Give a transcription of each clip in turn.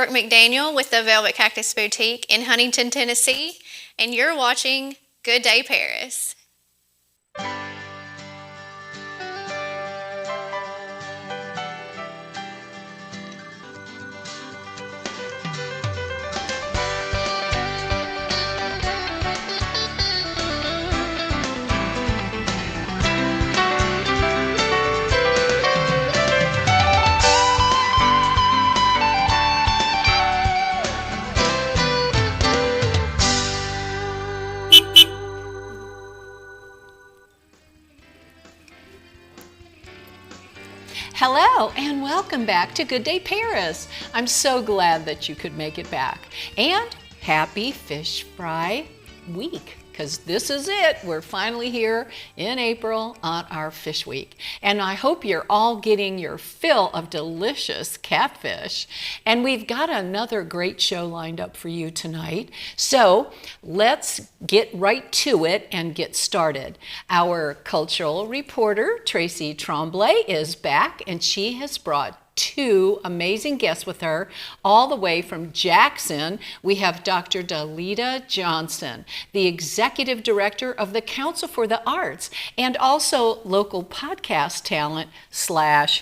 Brooke McDaniel with the Velvet Cactus Boutique in Huntington, Tennessee, and you're watching Good Day Paris. Hello and welcome back to Good Day Paris. I'm so glad that you could make it back. And happy Fish Fry Week, because this is it. We're finally here in April on our Fish Week. And I hope you're all getting your fill of delicious catfish. And we've got another great show lined up for you tonight. So let's get right to it and get started. Our cultural reporter, Tracy Tremblay, is back, and she has brought two amazing guests with her, all the way from Jackson. We have Dr. Delita Johnson, the Executive Director of the Council for the Arts, and also local podcast talent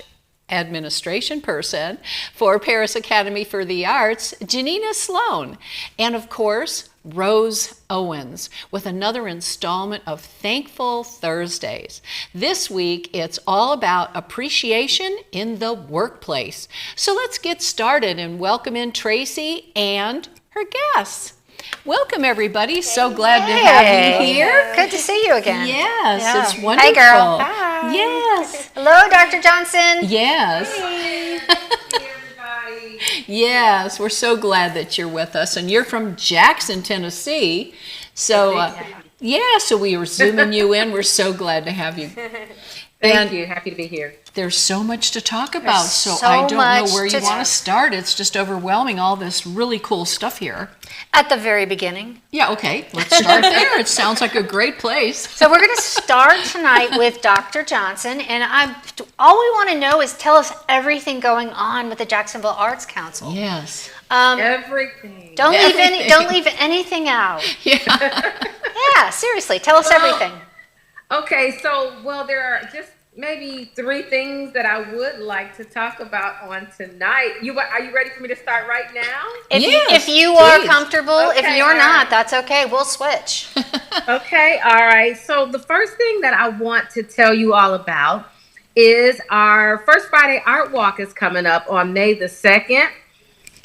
/ administration person for Paris Academy for the Arts, Gianina Slone, and of course, Rose Owens with another installment of Thankful Thursdays. This week, it's all about appreciation in the workplace. So let's get started and welcome in Tracy and her guests. Welcome, everybody. So glad to have you here. Good to see you again. Yes, it's wonderful. Hey, girl. Hi. Yes. Hello, Dr. Johnson. Yes. Hey. Yes, we're so glad that you're with us, and you're from Jackson, Tennessee. So, so we were zooming you in. We're so glad to have you. Thank you. Happy to be here. There's so much to talk about, so so I don't know much where you to want to start. It's just overwhelming, all this really cool stuff here. At the very beginning. Yeah, okay, let's start there. It sounds like a great place. So we're going to start tonight with Dr. Johnson, and all we want to know is tell us everything going on with the Jacksonville Arts Council. Yes. Everything. Don't leave anything out. Yeah. Yeah, seriously, tell us everything. Okay, so, there are just maybe 3 things that I would like to talk about on tonight. Are you ready for me to start right now? If you are comfortable, if you're not, that's okay. We'll switch. Okay, all right. So the first thing that I want to tell you all about is our First Friday Art Walk is coming up on May the 2nd.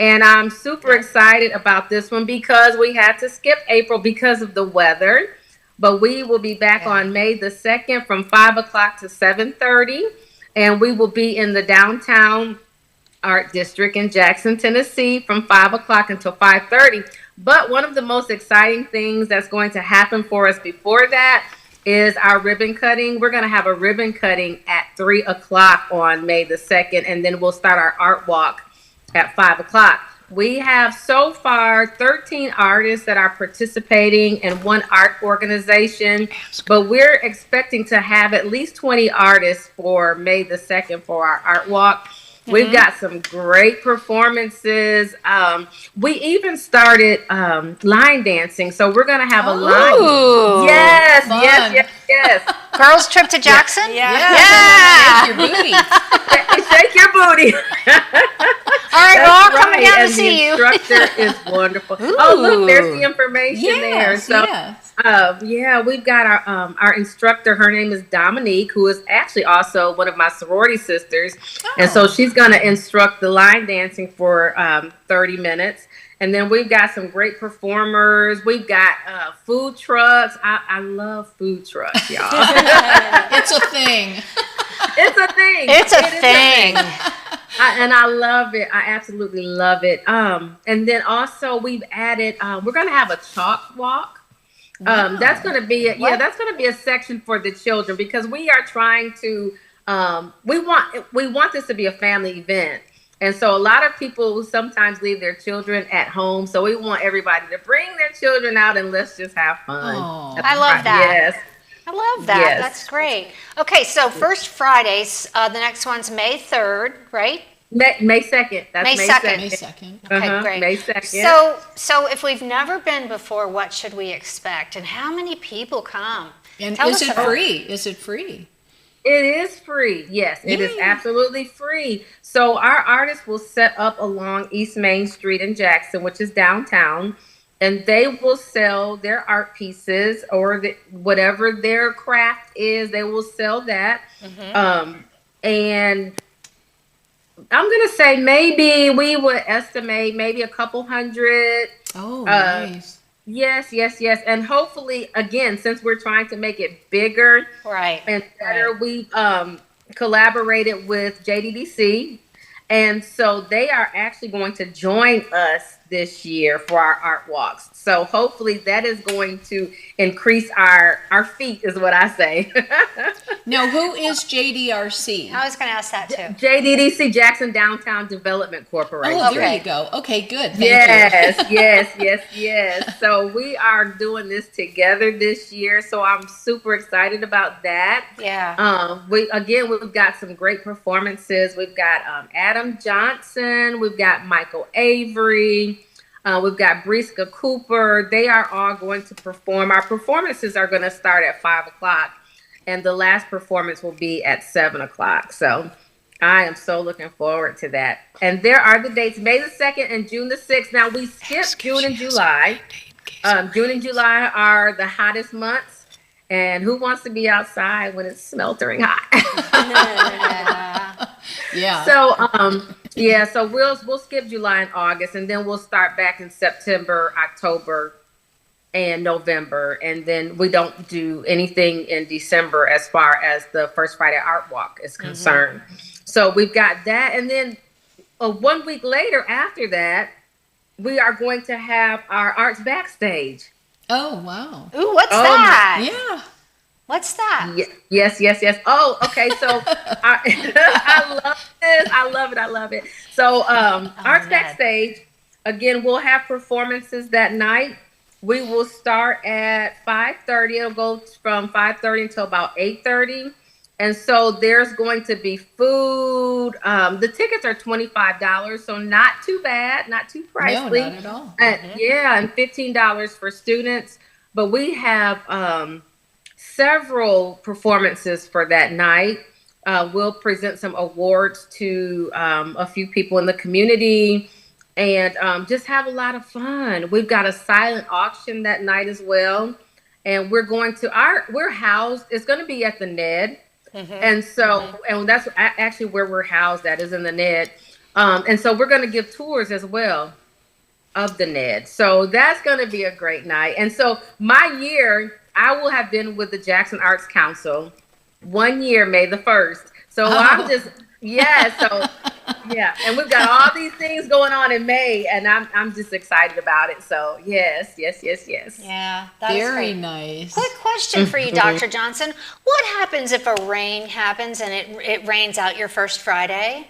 And I'm super excited about this one because we had to skip April because of the weather. But we will be back on May the 2nd from 5 o'clock to 7:30. And we will be in the downtown art district in Jackson, Tennessee from 5 o'clock until 5:30. But one of the most exciting things that's going to happen for us before that is our ribbon cutting. We're going to have a ribbon cutting at 3 o'clock on May the 2nd. And then we'll start our art walk at 5 o'clock. We have so far 13 artists that are participating in one art organization, but we're expecting to have at least 20 artists for May the 2nd for our art walk. Mm-hmm. We've got some great performances. We even started line dancing, so we're going to have a line. Yes, fun. yes. Girls trip to Jackson? Yeah. Shake your booty. Shake your booty. All right, we're all coming down to see you. The instructor is wonderful. Oh, look, there's the information there. So, we've got our instructor. Her name is Dominique, who is actually also one of my sorority sisters. And so she's going to instruct the line dancing for 30 minutes. And then we've got some great performers. We've got food trucks. I love food trucks, y'all. It's a thing. It's a thing. It's a thing. And I love it. I absolutely love it. And then also we've added, we're going to have a chalk walk. That's going to be, that's going to be a section for the children because we are trying to, we want this to be a family event. And so a lot of people sometimes leave their children at home. So we want everybody to bring their children out and let's just have fun. Oh, I love that. Yes. I love that. Yes. That's great. Okay, so First Fridays, the next one's May 3rd, right? May 2nd. That's May May 2nd. 2nd. May 2nd. Okay, great. May 2nd. So if we've never been before, what should we expect? And how many people come? And Tell is us it about- free? Is it free? It is free. Yes, it is Yay. absolutely free. So our artists will set up along East Main Street in Jackson, which is downtown, and they will sell their art pieces or whatever their craft is. They will sell that. And I'm gonna say maybe we would estimate maybe a couple hundred. Oh, nice. Yes. And hopefully, again, since we're trying to make it bigger Right. and better, we collaborated with JDDC. And so they are actually going to join us this year for our art walks. So hopefully that is going to increase our feet, is what I say. Now, who is JDRC? I was going to ask that too. JDDC, Jackson Downtown Development Corporation. Oh, there Okay. you go. Okay, good. Thank you. Yes. So we are doing this together this year. So I'm super excited about that. Yeah. We've got some great performances. We've got Adam Johnson. We've got Michael Avery. We've got Briska Cooper. They are all going to perform. Our performances are going to start at 5:00, and the last performance will be at 7:00. So I am so looking forward to that. And there are the dates, May the 2nd and June the 6th. Now we skipped June and July. June and July are the hottest months. And who wants to be outside when it's sweltering hot? Yeah. So we'll skip July and August, and then we'll start back in September, October, and November, and then we don't do anything in December as far as the First Friday Art Walk is concerned. So we've got that, and then 1 week later after that, we are going to have our arts backstage. Oh, wow. Ooh, what's that? Yeah. What's that? Yes. Oh, okay. So I love it. So arts backstage, again, we'll have performances that night. We will start at 5:30. It'll go from 5:30 until about 8:30. And so there's going to be food. The tickets are $25, so not too bad, not too pricey. No, not at all. And $15 for students. But we have several performances for that night. We'll present some awards to a few people in the community and just have a lot of fun. We've got a silent auction that night as well. And we're housed, it's going to be at the Ned. And so, and that's actually where we're housed at, is in the Ned. And so we're going to give tours as well of the Ned. So that's going to be a great night. And so my year, I will have been with the Jackson Arts Council 1 year, May the 1st. So I'm just, and we've got all these things going on in May, and I'm just excited about it. So yes. Yeah, that is Very great. nice. Quick question for you, Dr. Johnson. What happens if a rain happens and it rains out your first Friday?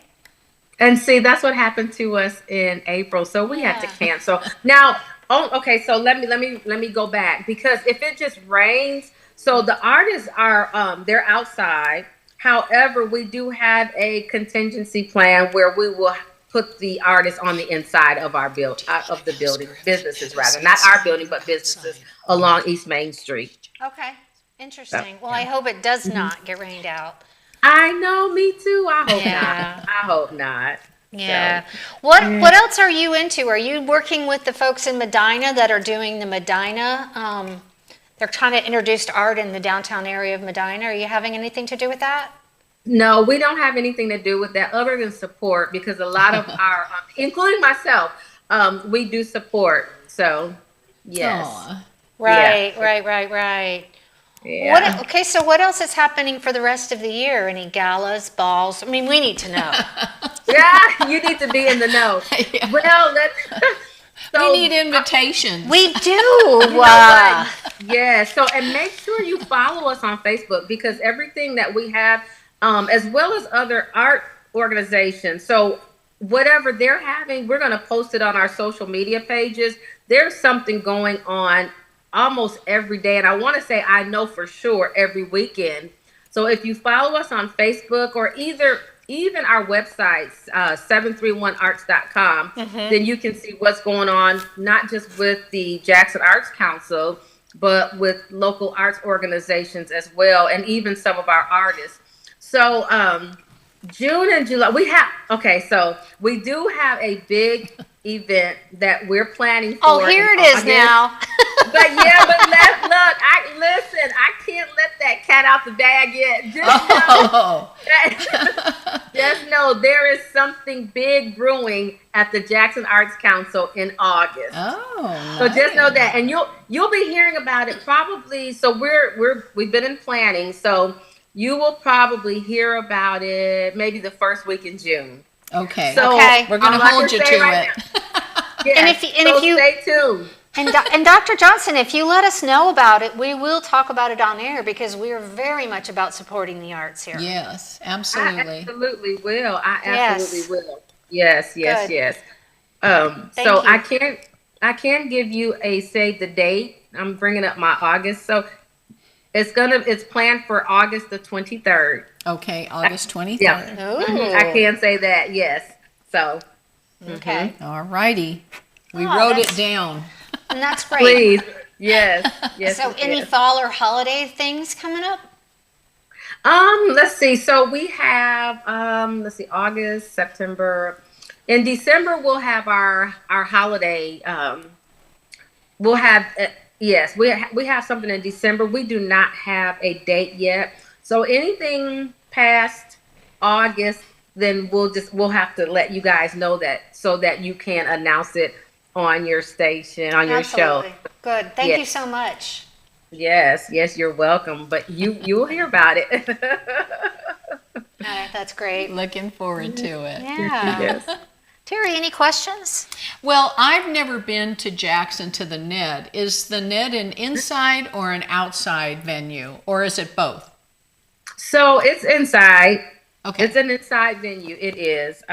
And see, that's what happened to us in April. So we had to cancel. Now, so let me go back, because if it just rains, so the artists are they're outside. However, we do have a contingency plan where we will put the artists on the inside of our businesses rather, not our building, but businesses along East Main Street. Okay, interesting. Well, I hope it does not get rained out. I know, me too. I hope Yeah. not. I hope not. Yeah. What else are you into? Are you working with the folks in Medina that are doing the Medina? They're trying to introduce art in the downtown area of Medina. Are you having anything to do with that? No, we don't have anything to do with that other than support, because a lot of our, including myself, we do support. So, yes. Aw. Right. Yeah. So what else is happening for the rest of the year? Any galas, balls? I mean, we need to know. Yeah, you need to be in the know. Yeah. Well, We need invitations. We do. Yeah. So, and make sure you follow us on Facebook, because everything that we have, as well as other art organizations. So whatever they're having, we're going to post it on our social media pages. There's something going on almost every day. And I want to say, I know for sure every weekend. So if you follow us on Facebook, or either even our websites, 731arts.com, then you can see what's going on, not just with the Jackson Arts Council, but with local arts organizations as well, and even some of our artists. So June and July, so we do have a big event that we're planning for. Oh, here it is now. But I can't let that cat out the bag yet. Just know there is something big brewing at the Jackson Arts Council in August. Oh, so just know that, and you'll be hearing about it probably. So we've been in planning, so you will probably hear about it maybe the first week in June. Okay. So we're going to hold you to it. Yes, if you stay tuned. And Dr. Johnson, if you let us know about it, we will talk about it on air because we are very much about supporting the arts here. Yes, I absolutely. absolutely will. Yes. Will. Yes. Good. So you. I can't give you the date. I'm bringing up my August. So it's planned for August the 23rd. Okay, August 23rd. Yeah. Ooh. I can say that. Yes. So. Okay. All righty. We Oh, wrote it that's- down. And that's great. Please. Yes. Yes. So yes. any fall or holiday things coming up? Let's see. So we have August, September. In December we'll have our holiday. We'll have yes, we have something in December. We do not have a date yet. So anything past August, then we'll have to let you guys know that so that you can announce it on your station, on your show. Absolutely. Good. Thank you so much. Yes, you're welcome. But you'll hear about it. That's great. Looking forward to it. Yeah. Yes. Terry, any questions? Well, I've never been to Jackson to the Ned. Is the Ned an inside or an outside venue, or is it both? So it's inside. Okay. It's an inside venue. It is.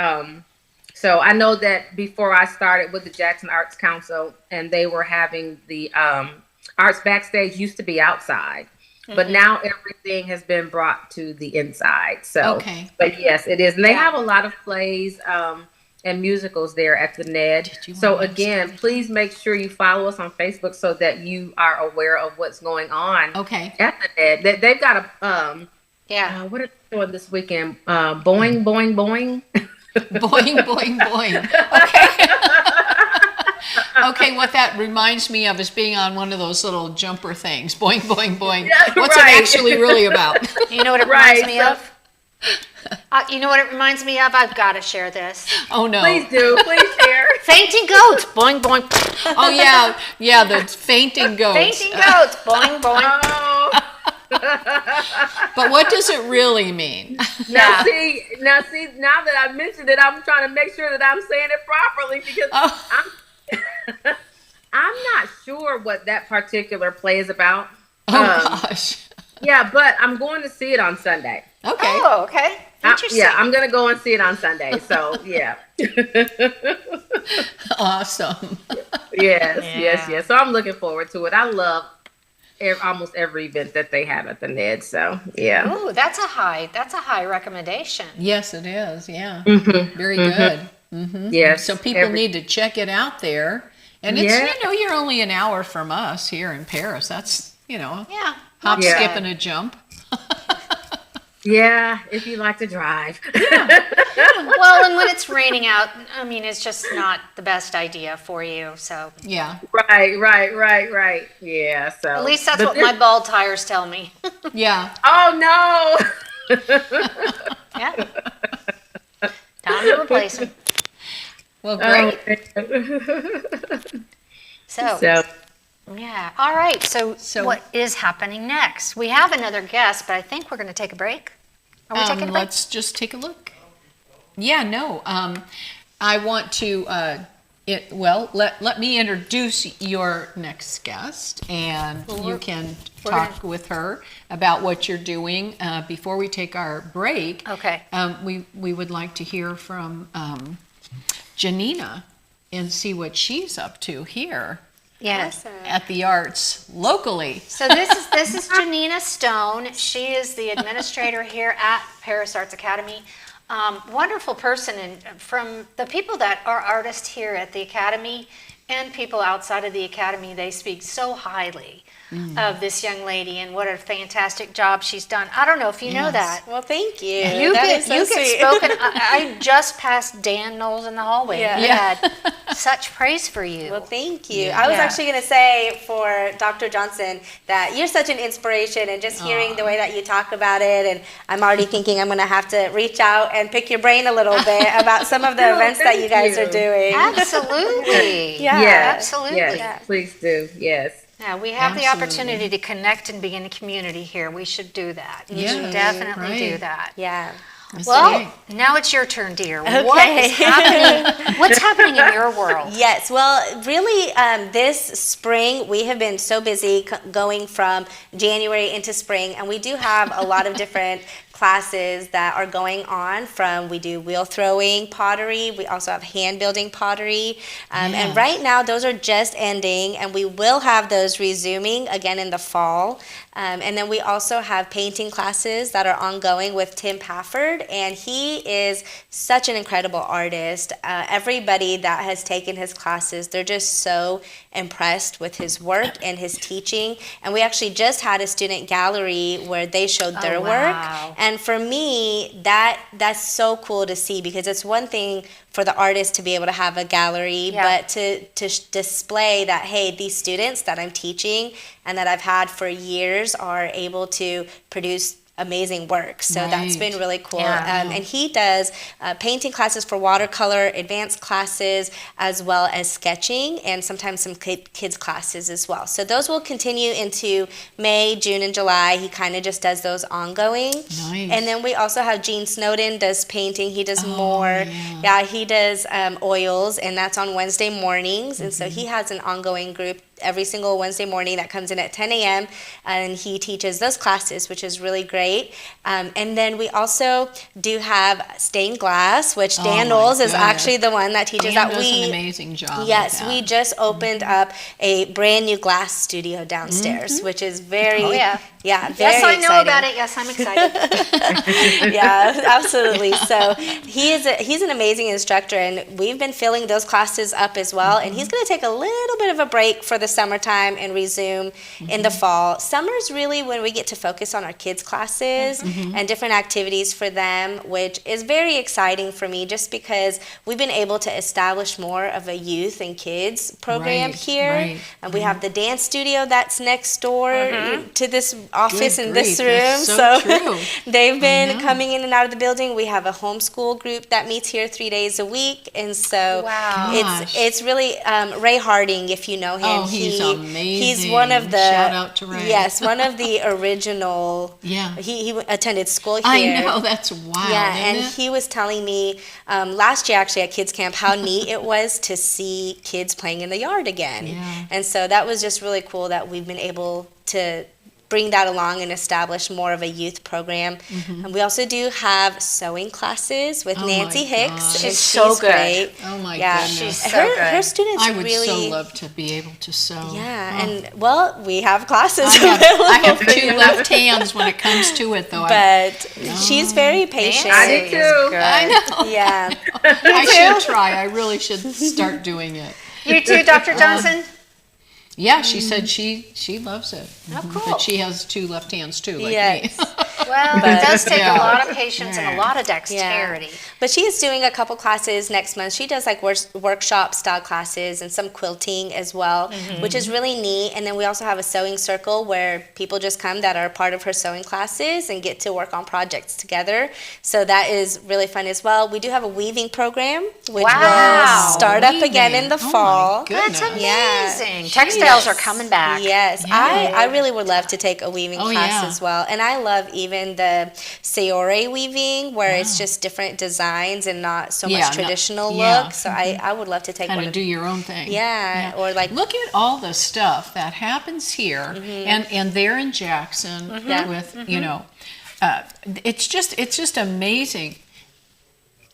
So I know that before I started with the Jackson Arts Council, and they were having the arts backstage used to be outside, but now everything has been brought to the inside. So, Okay. But yes, it is, and they have a lot of plays and musicals there at the Ned. So again, please make sure you follow us on Facebook so that you are aware of what's going on. Okay. At the Ned, they've got a what are they doing this weekend? Boing, boing, boing. Boing, boing, boing. Okay. Okay, what that reminds me of is being on one of those little jumper things. Boing, boing, boing. Yeah, What's right. it actually really about? You know what it reminds me of? You know what it reminds me of? I've got to share this. Oh, no. Please do. Please share. Fainting goats. Boing, boing. Oh, yeah. Yeah, the fainting goats. Fainting goats. Boing, boing. Oh. But what does it really mean? Now that I mentioned it, I'm trying to make sure that I'm saying it properly because I'm not sure what that particular play is about. Oh, gosh. Yeah, but I'm going to see it on Sunday. Okay. Oh, okay. Interesting. I'm going to go and see it on Sunday. So, yeah. Awesome. Yes. So I'm looking forward to it. I love almost every event that they have at the Ned. So, yeah. Ooh, that's a high recommendation. Yes, it is. Yeah. Mm-hmm. Very good. Yes. So people need to check it out there. And it's, you're only an hour from us here in Paris. That's, Yeah. hop, skip, and a jump. Yeah, if you like to drive. Well, and when it's raining out, I mean, it's just not the best idea for you. So Yeah. Right. Yeah, so. at least that's what my bald tires tell me. Yeah. Oh, no. Yeah. Time to replace them. Well, great. So, yeah. All right. So what is happening next? We have another guest, but I think we're going to take a break. Are we taking a break? Let's just take a look. Yeah, no. I want to, let me introduce your next guest, and you can talk with her about what you're doing. Before we take our break, Okay. We would like to hear from Gianina and see what she's up to here Yes. at the arts locally. So this is Gianina Slone. She is the administrator here at Paris Arts Academy. Wonderful person, and from the people that are artists here at the Academy and people outside of the Academy, they speak so highly of this young lady and what a fantastic job she's done. I don't know if you know that. Well, thank you. You get spoken. I just passed Dan Knowles in the hallway. Yeah. He had such praise for you. Well, thank you. I was actually going to say for Dr. Johnson that you're such an inspiration, and just hearing the way that you talk about it, and I'm already thinking I'm going to have to reach out and pick your brain a little bit about some of the events that you guys are doing. Absolutely. Yes, absolutely. Yes, please do. Yes. Yeah, we have the opportunity to connect and be in a community here. We should do that. We should definitely do that. Yeah. Well, now it's your turn, dear. What is happening? What's happening in your world? Yes, well, really, this spring we have been so busy going from January into spring, and we do have a lot of different classes that are going on. We do wheel throwing pottery, we also have hand building pottery, and right now those are just ending, and we will have those resuming again in the fall. And then we also have painting classes that are ongoing with Tim Pafford, and he is such an incredible artist. Everybody that has taken his classes, they're just so impressed with his work and his teaching. And we actually just had a student gallery where they showed their work. And for me, that's so cool to see, because it's one thing for the artist to be able to have a gallery, but to display that, hey, these students that I'm teaching and that I've had for years are able to produce amazing work. So that's been really cool. And he does painting classes for watercolor, advanced classes, as well as sketching, and sometimes some kids classes as well. So those will continue into May, June, and July. He kind of just does those ongoing. Nice. And then we also have Gene Snowden does painting. He does more. He does oils, and that's on Wednesday mornings. And so he has an ongoing group every single Wednesday morning that comes in at 10 a.m. and he teaches those classes, which is really great. And then we also do have stained glass, which Dan Knowles is actually the one that teaches Dan that. Does an amazing job. Yes, with that. we just opened up a brand new glass studio downstairs, which is very very Yes, I know exciting. about it. Yes, I'm excited. Yeah, absolutely. So he's an amazing instructor, and we've been filling those classes up as well. And he's going to take a little bit of a break for the summertime and resume in the fall. Summer's really when we get to focus on our kids' classes and different activities for them, which is very exciting for me, just because we've been able to establish more of a youth and kids program here. And we have the dance studio that's next door to this office in this room. That's so true. They've been coming in and out of the building. We have a homeschool group that meets here 3 days a week, and so it's really Ray Harding, if you know him. Oh, he's amazing. He's one of the shout out to Ray. Yes, one of the original. He attended school here. I know, that's wild. Yeah, isn't and it? he was telling me last year actually at Kids Camp how neat it was to see kids playing in the yard again. And so that was just really cool that we've been able to bring that along and establish more of a youth program. And we also do have sewing classes with Nancy Hicks. gosh. And She's so good. great. Oh my Yeah, goodness. She's so her, good. her students I would really so love to be able to sew. and well, we have classes I have available. two left hands when it comes to it, though. But she's very patient. I do too. I know. Yeah. I should try. I really should start doing it. You too, Dr. Johnson? Yeah, she said she loves it. Oh, cool. But she has two left hands too, like Yes. me. Well, it does take a lot of patience and a lot of Yeah. dexterity. But she is doing a couple classes next month. She does like workshop style classes and some quilting as well, which is really neat. And then we also have a sewing circle where people just come that are part of her sewing classes and get to work on projects together. So that is really fun as well. We do have a weaving program, which will start up again in the fall. That's Yeah. amazing. Textiles are coming back. Yes, I really would love to take a weaving class as well. And I love even the Sayore weaving, where it's just different designs and not so much traditional look. So I would love to take Kind one of of do your own thing. or like Look at all the stuff that happens here and there in Jackson with, you know, it's just amazing.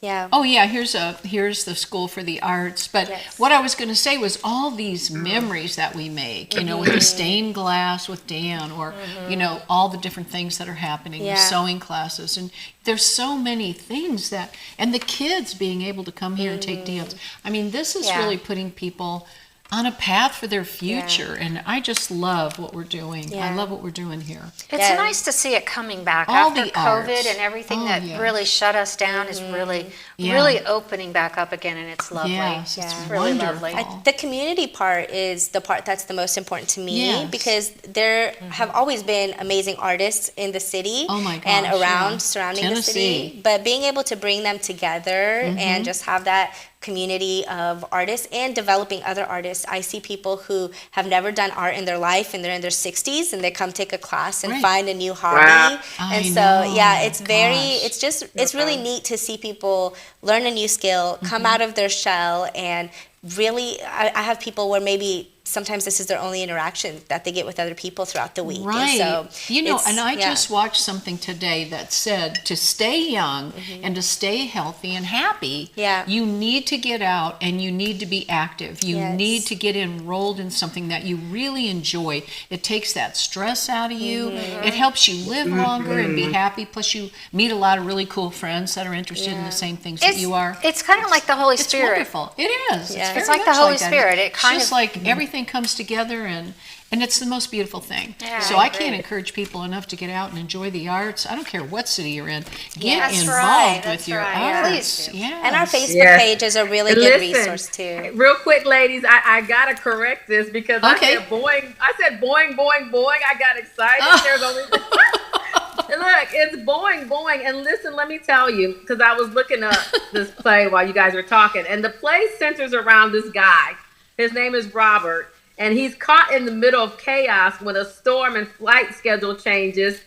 Yeah. Oh yeah, here's the School for the Arts. But Yes. what I was going to say was all these memories that we make, you know, with the stained glass with Dan, or you know, all the different things that are happening, the Yeah. sewing classes, and there's so many things that, and the kids being able to come here and take dance. I mean, this is Yeah. really putting people on a path for their future, and I just love what we're doing. I Yeah. love what we're doing here. It's Yeah. nice to see it coming back All after the COVID arts. and everything Oh, that yes. really shut us down is really, Yeah. really opening back up again, and it's lovely. Yes, Yeah. it's It's really wonderful. lovely. The community part is the part that's the most important to me, Yes. because there have always been amazing artists in the city Oh my and gosh, around yeah. surrounding the Tennessee. city. But being able to bring them together and just have that community of artists and developing other artists. I see people who have never done art in their life and they're in their 60s and they come take a class and Right. find a new hobby. Wow. I And so, know, yeah, it's very, gosh. it's just, it's really neat to see people learn a new skill, come out of their shell, and really, I have people where maybe sometimes this is their only interaction that they get with other people throughout the week. Right. And so you know, it's- and I yeah. just watched something today that said to stay young and to stay healthy and happy, Yeah. you need to get out and you need to be active. You Yes. need to get enrolled in something that you really enjoy. It takes that stress out of you. It helps you live longer and be happy. Plus you meet a lot of really cool friends that are interested in the same things that you are. It's kind of like the Holy It's Spirit. wonderful. It is. Yeah. Very It's like the much Holy that. Spirit. It It's kind just of- like everything comes together, and it's the most beautiful thing. Yeah, So I I can't agree. encourage people enough to get out and enjoy the arts. I don't care what city you're in. Get That's involved right, with that's your right. Yeah. arts. Please do. Yes. And our Facebook Yes. page is a really And good listen, resource too. Real quick, ladies, I gotta correct this because Okay. I said boing. I said boing, boing, boing. I got excited. There's only look, it's boing, boing. And listen, let me tell you, because I was looking up this play while you guys were talking, and the play centers around this guy. His name is Robert, and he's caught in the middle of chaos when a storm and flight schedule changes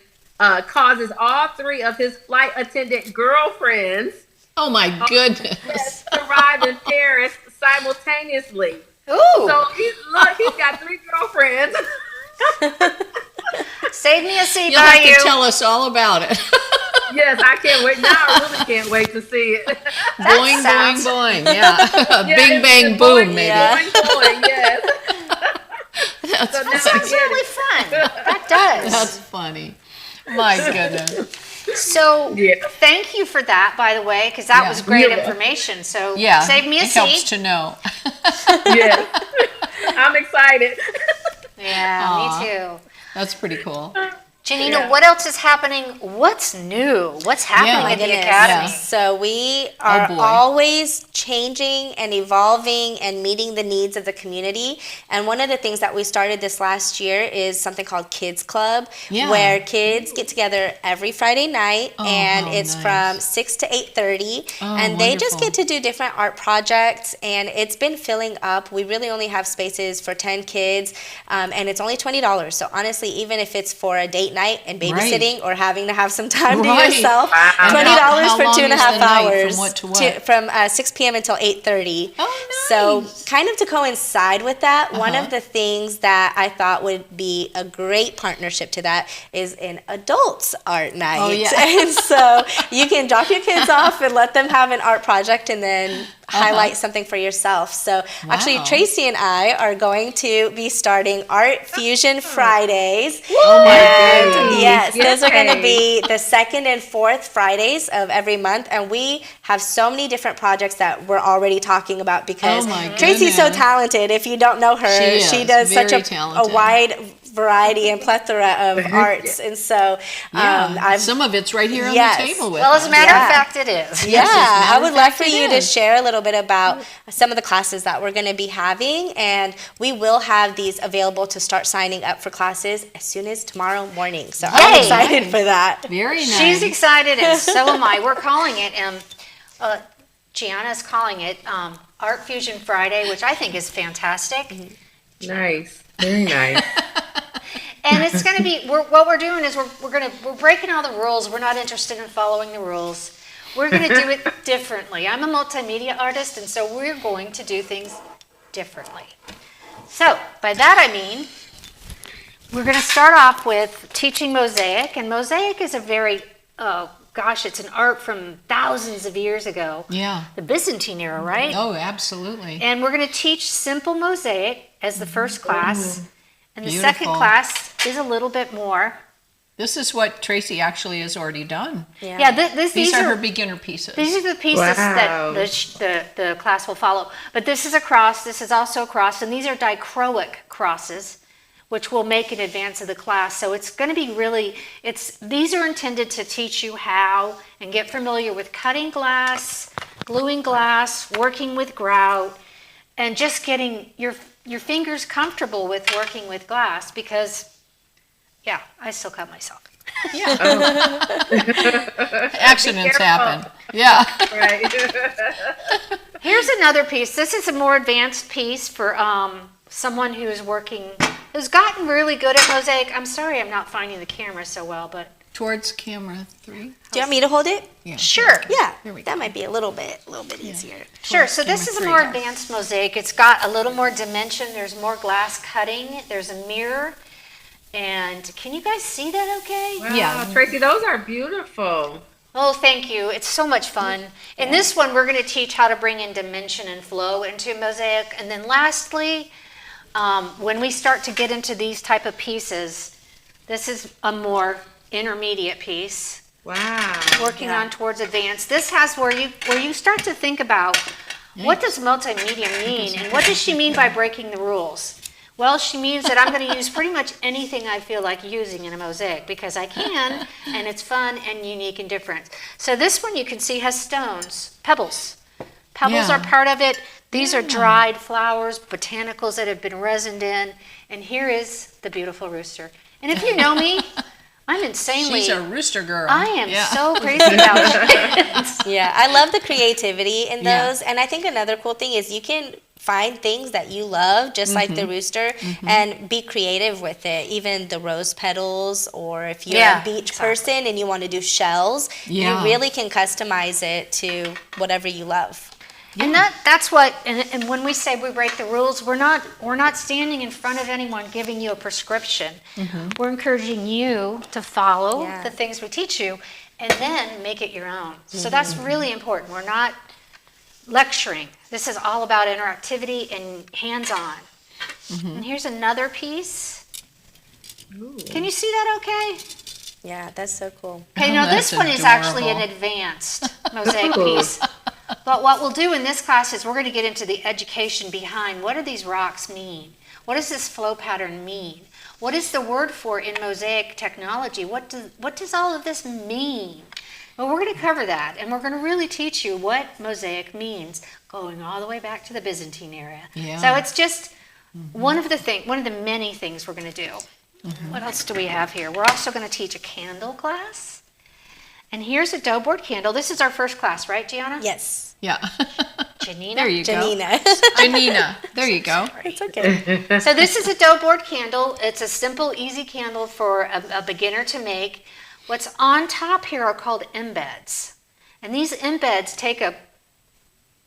causes all three of his flight attendant girlfriends Oh my goodness. to arrive in Paris simultaneously. Ooh, So he's got three girlfriends. save me a seat You'll by have you. to tell us all about it. Yes, I can't wait. Now I really can't wait to see it. Boing, sounds- boing, boing. Yeah. Yeah, Bing, it's bang, boing, boom, maybe. Yeah. Boing, boing, yes. That's, So now That I sounds get it. really fun. That does. that's funny. My goodness. So, Yeah. thank you for that, by the way, because that Yeah. was great Yeah. information. So, Yeah. save me a it helps seat. to know. Yes. I'm excited. Yeah, Aw. me too. That's pretty cool. Janina, Yeah. what else is happening? What's new? What's happening Yeah. at the Goodness. Academy? Yeah. So we are boy. always changing and evolving and meeting the needs of the community. And one of the things that we started this last year is something called Kids Club, Yeah. where kids get together every Friday night, Oh, and how it's nice. from 6 to 8:30, Oh, and they just wonderful. get to do different art projects, and it's been filling up. We really only have spaces for 10 kids, and it's only $20. So honestly, even if it's for a date night and babysitting or having to have some time Right. to yourself, Wow. And $20 how for long 2.5 is the night? hours. From what to what? From 6 p.m. until 8:30. Oh, So nice. kind of to coincide with that, one Uh-huh. of the things that I thought would be a great partnership to that is an adults art night. Oh, yeah. And so you can drop your kids off and let them have an art project and then highlight something for yourself. So actually Wow. Tracy and I are going to be starting Art Fusion Fridays. Oh my And goodness. yes, those are going to Yay. be the second and fourth Fridays of every month, and we have so many different projects that we're already talking about because Oh my Tracy's so goodness. talented. If you don't know her, She is does such very a talented. wide variety and plethora of arts, and so Yeah. I've Some of it's right here on Yes. the table with Well, as a us. matter Yeah. of fact, it is. yeah, Yes, as a matter I of would love fact, for it you to is. share a little bit about some of the classes that we're going to be having, and we will have these available to start signing up for classes as soon as tomorrow morning. So I'm Yay. excited for that. Very nice. She's excited, and so am I. We're calling it, Gianna's calling it Art Fusion Friday, which I think is fantastic. Nice. Very nice. And it's going to be, what we're doing is we're breaking all the rules. We're not interested in following the rules. We're going to do it differently. I'm a multimedia artist, and so we're going to do things differently. So by that I mean, we're going to start off with teaching Mosaic, and Mosaic is a very gosh, it's an art from thousands of years ago. Yeah. The Byzantine era, right? Oh, absolutely. And we're going to teach simple mosaic as the first class. And the second Beautiful. class is a little bit more. This is what Tracy actually has already done. Yeah, These are her beginner pieces. These are the pieces Wow. that the class will follow. But this is a cross, this is also a cross, and these are dichroic crosses, which we'll make in advance of the class. So it's going to be really, these are intended to teach you how and get familiar with cutting glass, gluing glass, working with grout, and just getting your fingers comfortable with working with glass because, yeah, I still cut myself. Yeah. Accidents happen. Yeah. Right. Here's another piece. This is a more advanced piece for someone who's gotten really good at mosaic. I'm sorry I'm not finding the camera so well, but Towards camera 3. Do you want me to hold it? Yeah. sure. Yeah, There we that go. might be a little bit easier. Sure, so this is a more camera 3. advanced mosaic. It's got a little more dimension. There's more glass cutting. There's a mirror. And can you guys see that okay? Wow, Yeah. Tracy, those are beautiful. Oh, thank you. It's so much fun. In this one, we're going to teach how to bring in dimension and flow into mosaic. And then lastly, when we start to get into these type of pieces, this is a more intermediate piece, Wow. working on towards advanced. This has where you start to think about what does multimedia mean and what does she mean by breaking the rules? Well, she means that I'm going to use pretty much anything I feel like using in a mosaic because I can, and it's fun and unique and different. So this one you can see has stones, pebbles. Pebbles Yeah. are part of it. These are dried flowers, botanicals that have been resined in. And here is the beautiful rooster. And if you know me, I'm insanely... She's a rooster girl. I am Yeah. so crazy about it. Yeah, I love the creativity in Yeah. those. And I think another cool thing is you can find things that you love, just like the rooster, and be creative with it. Even the rose petals, or if you're Yeah, a beach person and you want to do shells, Yeah. you really can customize it to whatever you love. And that's what, and when we say we break the rules, we're not standing in front of anyone giving you a prescription. We're encouraging you to follow Yeah. the things we teach you and then make it your own. So that's really important. We're not lecturing. This is all about interactivity and hands-on. And here's another piece. Can you see that okay? Yeah, that's so cool. Okay, Oh, now this that's one is actually an adorable. advanced mosaic piece. But what we'll do in this class is we're going to get into the education behind what do these rocks mean? What does this flow pattern mean? What is the word for in mosaic technology? What does all of this mean? Well, we're going to cover that, and we're going to really teach you what mosaic means, going all the way back to the Byzantine era. Yeah. So it's just one of the many things we're going to do. What else do we have here? We're also going to teach a candle class. And here's a dough board candle. This is our first class, right, Gianna? Yes, Yeah. Janina? There you go. Janina. Janina. There you go. It's okay. So this is a dough board candle. It's a simple, easy candle for a beginner to make. What's on top here are called embeds. And these embeds take a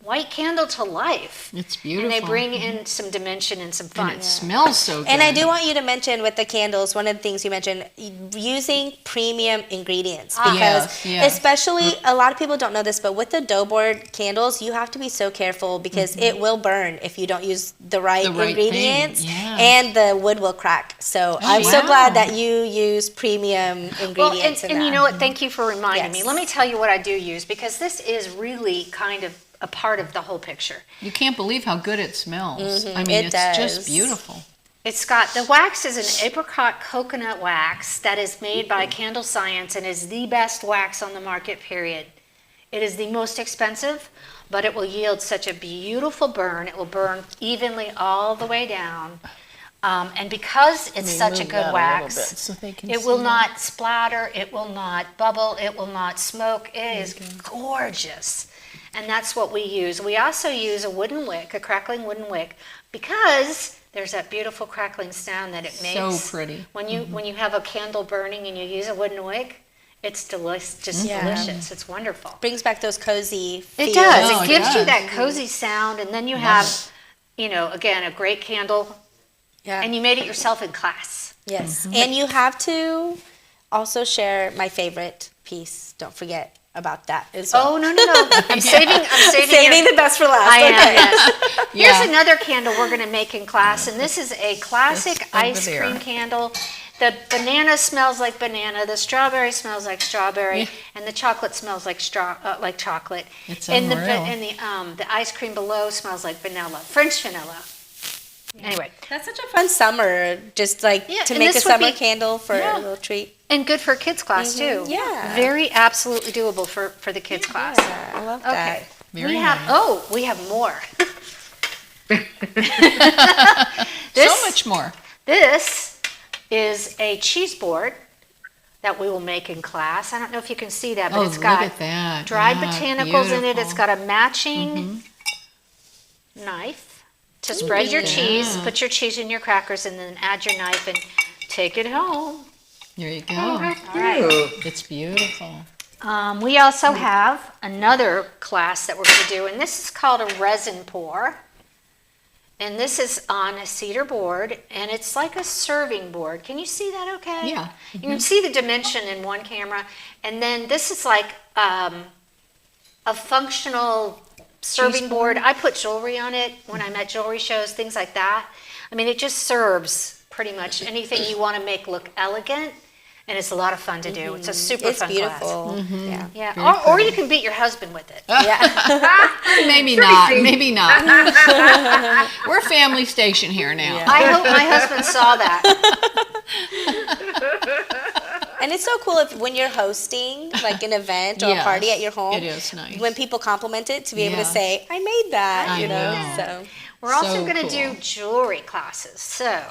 white candle to life. It's beautiful. And they bring in some dimension and some fun. And it smells so good. And I do want you to mention with the candles, one of the things you mentioned, using premium ingredients. Because Yes, yes. especially, a lot of people don't know this, but with the dough board candles, you have to be so careful because it will burn if you don't use the right The right ingredients. thing, yeah. And the wood will crack. So I'm so wow. glad that you use premium ingredients Well, in and that. you know what? Thank you for reminding me. Yes. Let me tell you what I do use because this is really kind of a part of the whole picture. You can't believe how good it smells. I mean, it it's does. just beautiful. It's got, the wax is an apricot coconut wax that is made by Candle Science and is the best wax on the market, period. It is the most expensive, but it will yield such a beautiful burn. It will burn evenly all the way down. And because it's such a good wax, it will not splatter, it will not bubble, it will not smoke. It is gorgeous. And that's what we use. We also use a wooden wick, a crackling wooden wick, because there's that beautiful crackling sound that it makes. So pretty. When you have a candle burning and you use a wooden wick, it's just Yeah. delicious. It's wonderful. brings back those cozy feels. It does. Oh, It it gives you does. that cozy sound, and then you have, again, a great candle, Yeah. and you made it yourself in class. Yes. And you have to also share my favorite piece. Don't forget about that as well. Oh, no. I'm saving Saving the best for last. I am, Okay. yes. Yeah. Here's another candle we're going to make in class, and this is a classic It's over ice there. cream candle. The banana smells like banana, the strawberry smells like strawberry, Yeah. and the chocolate smells like chocolate. It's and unreal. the ice cream below smells like vanilla, French vanilla. Anyway, That's such a fun summer, just like Yeah, to and make a this would summer be- candle for a little treat. and good for kids class too. yeah. Very absolutely doable for the kids class. Yeah, I love that. Okay. Very we have nice. we have more. So much more. This is a cheese board that we will make in class. I don't know if you can see that, but Oh, it's look got at that. dried Yeah, botanicals in it. It's beautiful. got a matching knife to spread your at cheese. that. Put your cheese in your crackers and then add your knife and take it home. There you go. Oh, how right. cute. It's beautiful. We also have another class that we're going to do, and this is called a resin pour. And this is on a cedar board, and it's like a serving board. Can you see that okay? Yeah. You can see the dimension in one camera. And then this is like a functional serving board. I put jewelry on it when I'm at jewelry shows, things like that. I mean, it just serves pretty much anything you want to make look elegant. And it's a lot of fun to do. It's a super It's fun beautiful. class. Yeah. Yeah, Very or you can beat your husband with it. Maybe not. Maybe not. We're family station here now. I hope my husband saw that. And it's so cool if when you're hosting like an event or a party Yes, at your home, it is nice. when people compliment it to be able to Yes. say, I made that, I you know. know. So We're also So going to cool. do jewelry classes. So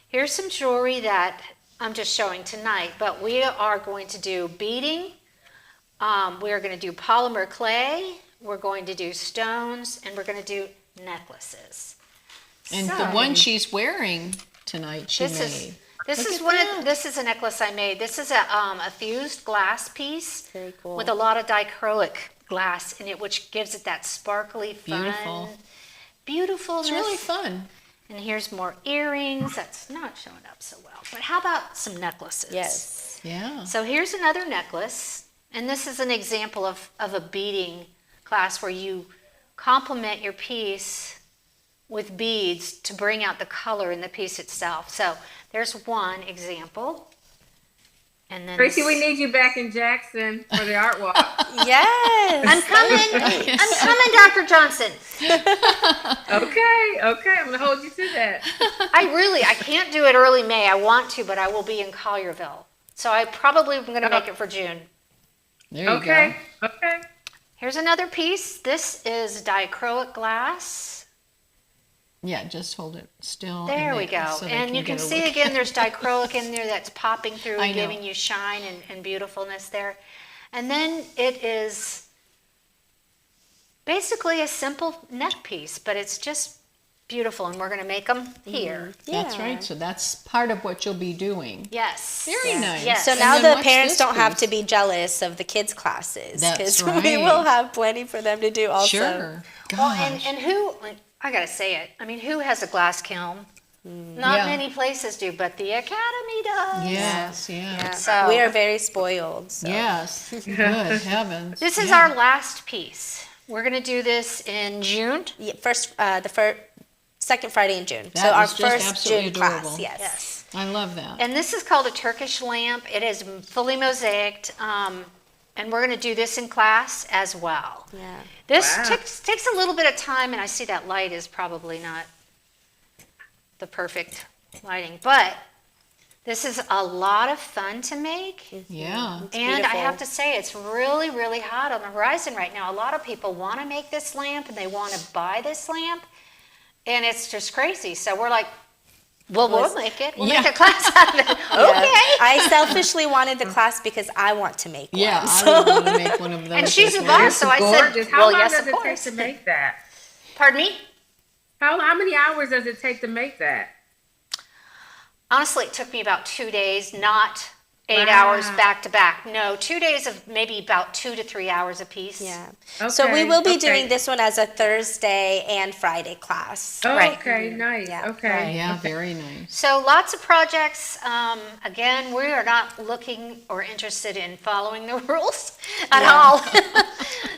here's some jewelry that I'm just showing tonight, but we are going to do beading. We are going to do polymer clay. We're going to do stones, and we're going to do necklaces. And So- the one she's wearing tonight, she This made. is this Look is at one that. of this is a necklace I made. This is a fused glass piece Very cool. with a lot of dichroic glass in it, which gives it that sparkly, fun, Beautiful. beautifulness. It's really fun. And here's more earrings. That's not showing up so well. But how about some necklaces? yes. Yeah. So here's another necklace. And this is an example of a beading class where you complement your piece with beads to bring out the color in the piece itself. So there's one example. And then Tracy, we need you back in Jackson for the art walk. Yes. I'm coming. I'm coming, Dr. Johnson. Okay, I'm gonna hold you to that. I can't do it early May. I want to, but I will be in Collierville. So I probably am going to make it for June. There you Okay, go. okay. Here's another piece. This is dichroic glass. Yeah, just hold it still. There and we go. so they And you can get a see look. again, there's dichroic in there that's popping through I and know. giving you shine and beautifulness there. And then it is basically a simple neck piece, but it's just beautiful. And we're going to make them here. That's Yeah. right. So that's part of what you'll be doing. Yes. Very nice. Yes. So And now then the what's parents this don't have piece? to be jealous of the kids' classes. That's Because right. we will have plenty for them to do also. Sure. Well, Gosh. and who, I got to say it, I mean, who has a glass kiln? Not Yeah. many places do, but the Academy does. Yes, yeah. Yeah. So- We are very spoiled. So. Yes. Good heavens. This is Yeah. our last piece. We're going to do this in June. Yeah, second Friday in June. That so our is just first absolutely June class. adorable. Yes. Yes. I love that. And this is called a Turkish lamp. It is fully mosaicked. And we're going to do this in class as well. Yeah. This Wow. takes a little bit of time, and I see that light is probably not the perfect lighting, but this is a lot of fun to make. Yeah. And beautiful. I have to say, it's really, really hot on the horizon right now. A lot of people want to make this lamp, and they want to buy this lamp, and it's just crazy. So we're like, well, we'll make it. We'll Yeah. make a class out of it. Okay. I selfishly wanted the class because I want to make Yeah, one. I would want to make one of those. And she's as a well. boss, so I Gorgeous. said, How well, long yes, does of it take course. to make that? Pardon me? How many hours does it take to make that? Honestly, it took me about 2 days, not 8 hours back to back. No, 2 days of maybe about 2 to 3 hours apiece. Yeah. Okay, So we will be okay. doing this one as a Thursday and Friday class. Oh, Right. okay, nice. Yeah. Okay. Yeah, very nice. So lots of projects. Again, we are not looking or interested in following the rules at all.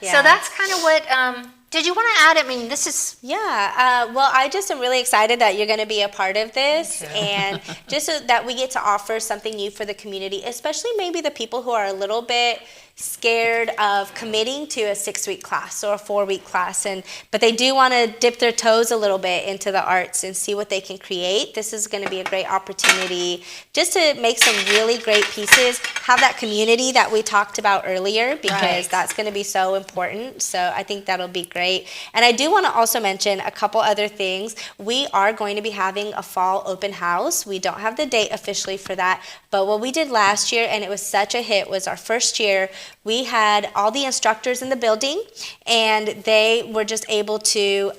Yeah. So that's kind of what. Did you want to add? I mean, this is. Yeah, well, I just am really excited that you're going to be a part of this, and just so that we get to offer something new for the community, especially maybe the people who are a little bit scared of committing to a 6-week class or a 4-week class, but they do want to dip their toes a little bit into the arts and see what they can create. This is going to be a great opportunity just to make some really great pieces, have that community that we talked about earlier, because that's going to be so important. So I think that'll be great. And I do want to also mention a couple other things. We are going to be having a fall open house. We don't have the date officially for that, but what we did last year, and it was such a hit, was our first year. We had all the instructors in the building, and they were just able to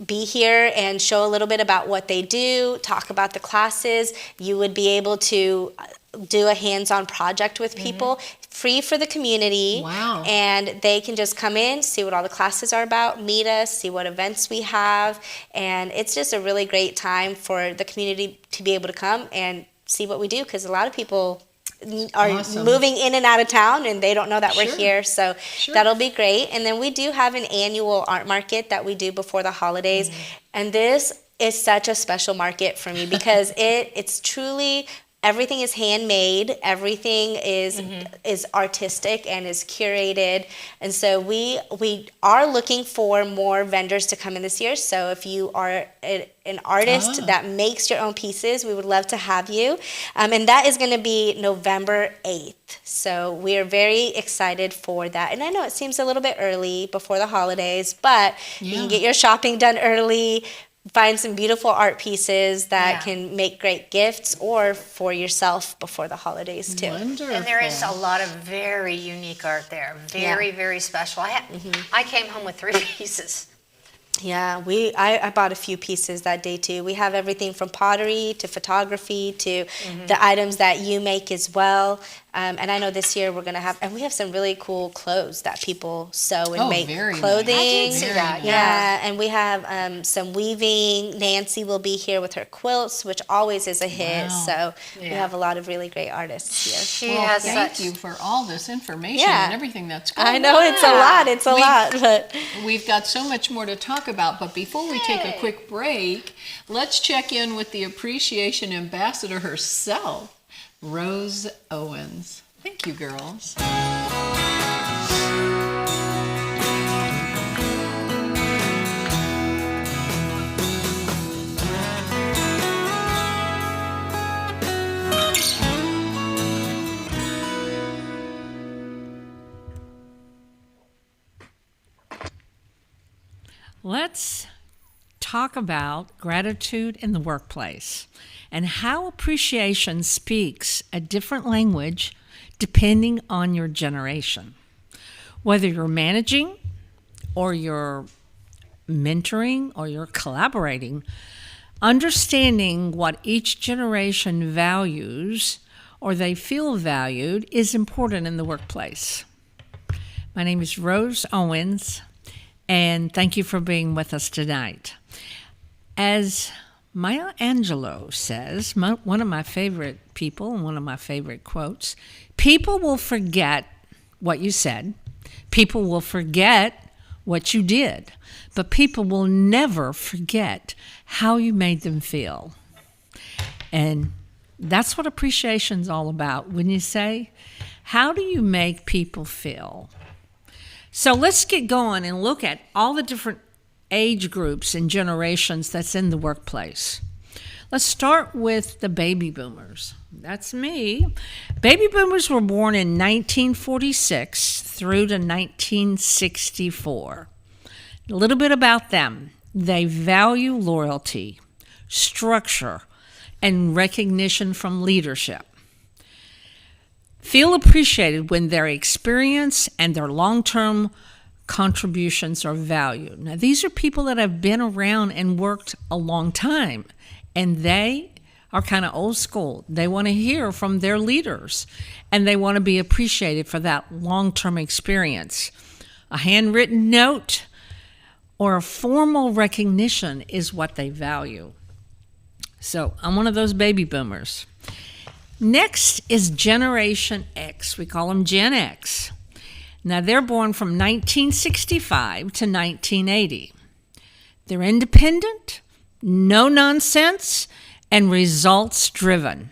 be here and show a little bit about what they do, talk about the classes. You would be able to do a hands-on project with people, free for the community. Wow. And they can just come in, see what all the classes are about, meet us, see what events we have, and it's just a really great time for the community to be able to come and see what we do, because a lot of people are moving in and out of town and they don't know that we're here, so that'll be great. And then we do have an annual art market that we do before the holidays, and this is such a special market for me because it's truly, everything is handmade, everything is artistic and is curated, and so we are looking for more vendors to come in this year. So if you are an artist that makes your own pieces, we would love to have you, and that is going to be November 8th. So we are very excited for that, and I know it seems a little bit early before the holidays, but you can get your shopping done early, find some beautiful art pieces that can make great gifts or for yourself before the holidays too. Wonderful. And there is a lot of very unique art there. Very, very special. I came home with 3 pieces. Yeah, I bought a few pieces that day too. We have everything from pottery to photography to the items that you make as well. And I know this year we're going to have, and we have some really cool clothes that people sew and make very clothing. nice. I did see that, Yeah, and we have some weaving. Nancy will be here with her quilts, which always is a hit. Wow. So we have a lot of really great artists here. She Well, has thank such. you for all this information Yeah. and everything that's going on. I know it's a lot. It's a lot, but We've got so much more to talk about, but before we take a quick break, let's check in with the Appreciation Ambassador herself, Rose Owens. Thank you, girls. Let's talk about gratitude in the workplace and how appreciation speaks a different language depending on your generation. Whether you're managing or you're mentoring or you're collaborating, understanding what each generation values or they feel valued is important in the workplace. My name is Rose Owens, and thank you for being with us tonight. As Maya Angelou says, one of my favorite people and one of my favorite quotes, people will forget what you said, people will forget what you did, but people will never forget how you made them feel. And that's what appreciation's all about. When you say, how do you make people feel? So let's get going and look at all the different age groups and generations that's in the workplace. Let's start with the baby boomers. That's me. Baby boomers were born in 1946 through to 1964. A little bit about them. They value loyalty, structure, and recognition from leadership. Feel appreciated when their experience and their long-term contributions are valued. Now, these are people that have been around and worked a long time, and they are kind of old school. They want to hear from their leaders, and they want to be appreciated for that long-term experience. A handwritten note or a formal recognition is what they value. So I'm one of those baby boomers. Next is Generation X. We call them Gen X. Now, they're born from 1965 to 1980. They're independent, no nonsense, and results driven.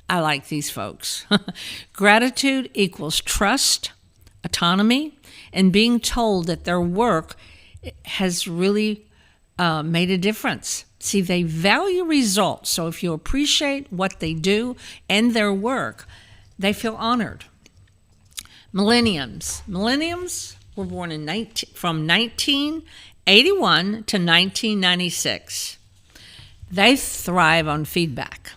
I like these folks. Gratitude equals trust, autonomy, and being told that their work has really made a difference. See, they value results. So if you appreciate what they do and their work, they feel honored. Millenniums. Millenniums were born from 1981 to 1996. They thrive on feedback,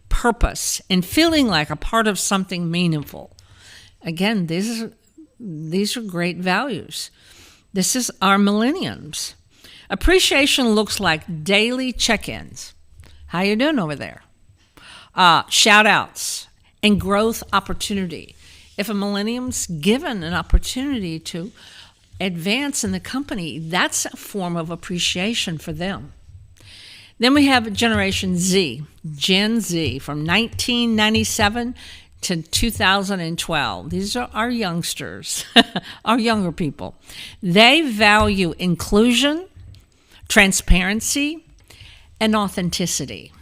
purpose, and feeling like a part of something meaningful. Again, these are great values. This is our millenniums. Appreciation looks like daily check-ins. How you doing over there? Shout-outs and growth opportunity. If a millennium's given an opportunity to advance in the company, that's a form of appreciation for them. Then we have Generation Z, Gen Z, from 1997 to 2012. These are our youngsters, our younger people. They value inclusion, transparency, and authenticity.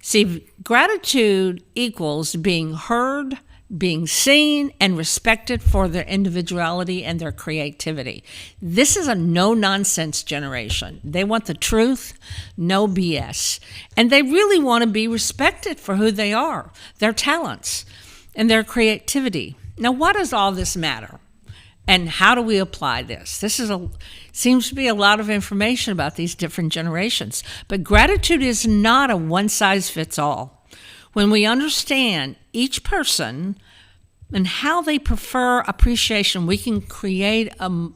See, gratitude equals being heard, being seen, and respected for their individuality and their creativity. This is a no-nonsense generation. They want the truth, no BS. And they really want to be respected for who they are, their talents, and their creativity. Now, why does all this matter? And how do we apply this? Seems to be a lot of information about these different generations. But gratitude is not a one-size-fits-all. When we understand each person and how they prefer appreciation, we can create a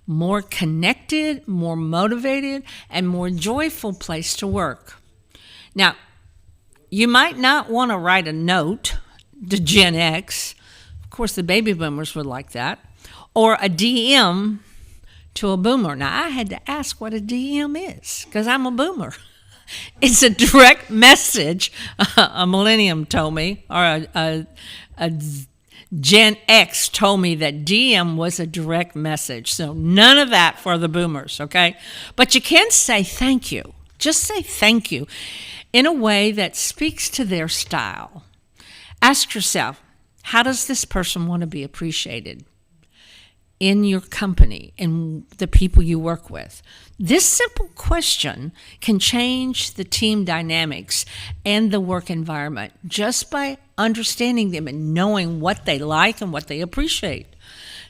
more connected, more motivated, and more joyful place to work. Now, you might not want to write a note to Gen X. Of course, the baby boomers would like that. Or a DM to a boomer. Now, I had to ask what a DM is because I'm a boomer. It's a direct message, a millennium told me, or a Gen X told me that DM was a direct message. So none of that for the boomers, okay? But you can say thank you. Just say thank you in a way that speaks to their style. Ask yourself, how does this person want to be appreciated in your company and the people you work with? This simple question can change the team dynamics and the work environment just by understanding them and knowing what they like and what they appreciate.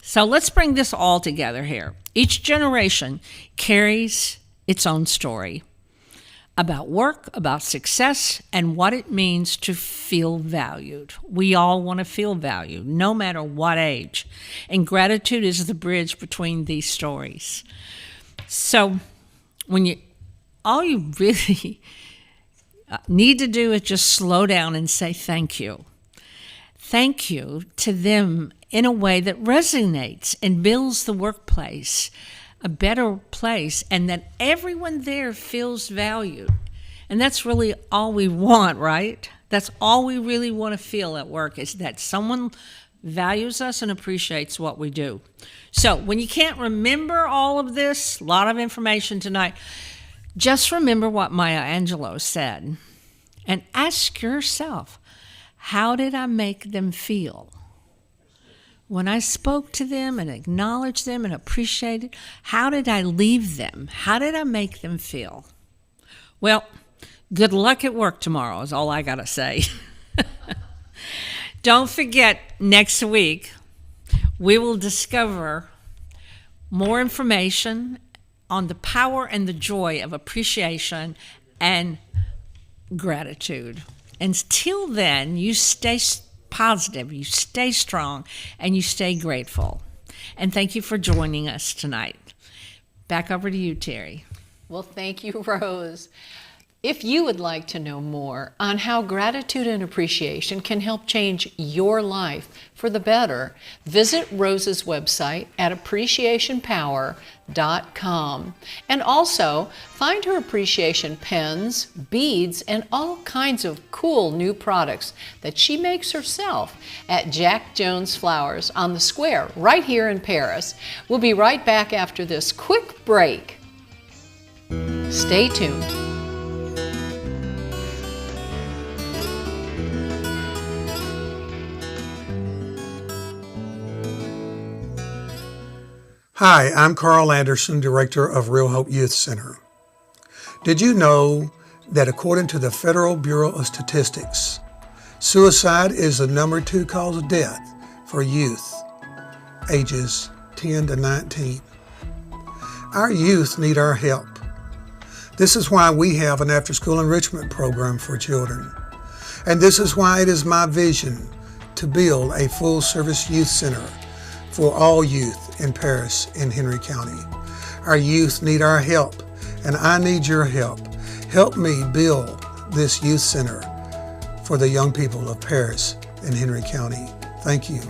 So let's bring this all together here. Each generation carries its own story about work, about success, and what it means to feel valued. We all want to feel valued, no matter what age. And gratitude is the bridge between these stories. So all you really need to do is just slow down and say thank you. Thank you to them in a way that resonates and builds the workplace a better place, and that everyone there feels valued. And that's really all we want, right? That's all we really want to feel at work, is that someone values us and appreciates what we do. So when you can't remember all of this, a lot of information tonight, just remember what Maya Angelou said and ask yourself, how did I make them feel? When I spoke to them and acknowledged them and appreciated, how did I leave them? How did I make them feel? Well, good luck at work tomorrow is all I got to say. Don't forget, next week, we will discover more information on the power and the joy of appreciation and gratitude. Until then, you stay positive, you stay strong, and you stay grateful. And thank you for joining us tonight. Back over to you, Terry. Well, thank you, Rose. If you would like to know more on how gratitude and appreciation can help change your life for the better, visit Rose's website at appreciationpower.com. And also find her appreciation pens, beads, and all kinds of cool new products that she makes herself at Jack Jones Flowers on the square right here in Paris. We'll be right back after this quick break. Stay tuned. Hi, I'm Carl Anderson, Director of Real Hope Youth Center. Did you know that according to the Federal Bureau of Statistics, suicide is the number 2 cause of death for youth ages 10 to 19? Our youth need our help. This is why we have an after-school enrichment program for children. And this is why it is my vision to build a full-service youth center for all youth in Paris and Henry County. Our youth need our help, and I need your help. Help me build this youth center for the young people of Paris and Henry County. Thank you.